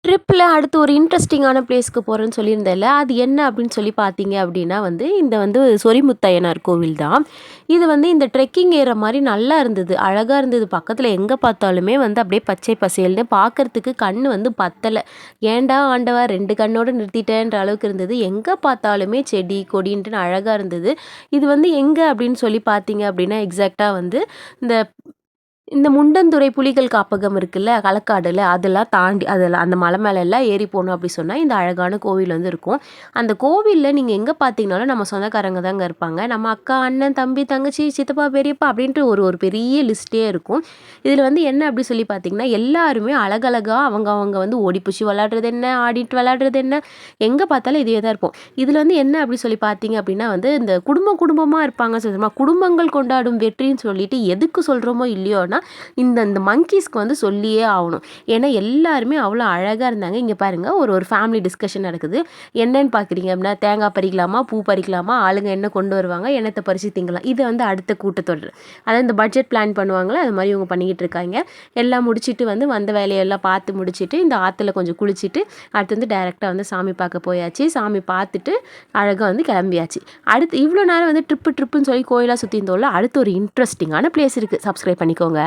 ட்ரிப்பில் அடுத்து ஒரு இன்ட்ரெஸ்டிங்கான பிளேஸ்க்கு போகிறேன்னு சொல்லியிருந்தேன்ல, அது என்ன அப்படின்னு சொல்லி பார்த்தீங்க அப்படின்னா இந்த சொரிமுத்தையனார் கோவில் தான். இது இந்த ட்ரெக்கிங் ஏற மாதிரி நல்லா இருந்தது, அழகாக இருந்தது. பக்கத்தில் எங்கே பார்த்தாலுமே அப்படியே பச்சை பசேல்னு பார்க்கறதுக்கு கண் பத்தலை. ஏன்டா ஆண்டவா 2 கண்ணோடு நிறுத்திட்டேன்ற அளவுக்கு இருந்தது. எங்கே பார்த்தாலுமே செடி கொடின்ட்டு அழகாக இருந்தது. இது எங்கே அப்படின்னு சொல்லி பார்த்தீங்க அப்படின்னா எக்ஸாக்டாக இந்த இந்த முண்டந்துறை புலிகள் காப்பகம் இருக்குல்ல, களக்காடுல, அதெல்லாம் தாண்டி அதெல்லாம் அந்த மலை மேலெல்லாம் ஏறி போனோம் அப்படி சொன்னால் இந்த அழகான கோவில் இருக்கும். அந்த கோவிலில் நீங்கள் எங்கே பார்த்தீங்கனாலும் நம்ம சொந்தக்காரங்க தாங்க இருப்பாங்க. நம்ம அக்கா, அண்ணன், தம்பி, தங்கச்சி, சித்தப்பா, பெரியப்பா அப்படின்ட்டு ஒரு ஒரு பெரிய லிஸ்ட்டே இருக்கும். இதில் என்ன அப்படி சொல்லி பார்த்தீங்கன்னா, எல்லாருமே அழகழகாக அவங்க ஓடி பிடிச்சி விளாடுறது என்ன, ஆடிட்டு விளாடுறது என்ன, எங்கே பார்த்தாலும் இதே தான் இருப்போம். இதில் என்ன அப்படி சொல்லி பார்த்தீங்க அப்படின்னா இந்த குடும்பமாக இருப்பாங்க சொல்லுமா, குடும்பங்கள் கொண்டாடும் வெற்றின்னு சொல்லிட்டு எதுக்கு சொல்கிறோமோ இல்லையோனா இந்த இந்த மங்கீஸ்க்கு சொல்லியே ஆகணும். ஏன்னா எல்லாருமே அவ்வளோ அழகாக இருந்தாங்க. இங்கே பாருங்கள், ஒரு ஒரு ஃபேமிலி டிஸ்கஷன் நடக்குது. என்னன்னு பார்க்குறீங்க அப்படின்னா, தேங்காய் பறிக்கலாமா, பூ பறிக்கலாமா, ஆளுங்க என்ன கொண்டு வருவாங்க, என்னத்தை பறித்து திங்கலாம். இது அடுத்த கூட்டத்தொடர். அதாவது இந்த பட்ஜெட் பிளான் பண்ணுவாங்களே, அது மாதிரி இவங்க பண்ணிக்கிட்டு இருக்காங்க. எல்லாம் முடிச்சுட்டு வந்த வேலையெல்லாம் பார்த்து முடிச்சுட்டு இந்த ஆற்றுல கொஞ்சம் குளிச்சுட்டு அடுத்து டைரெக்டாக சாமி பார்க்க போயாச்சு. சாமி பார்த்துட்டு அழகாக கிளம்பியாச்சு. அடுத்து இவ்வளோ நேரம் ட்ரிப்புன்னு சொல்லி கோயிலாக சுற்றி இருந்தோம்ல, அடுத்து ஒரு இன்ட்ரெஸ்டிங்கான பிளேஸ் இருக்குது. சப்ஸ்கிரைப் பண்ணிக்கோங்க.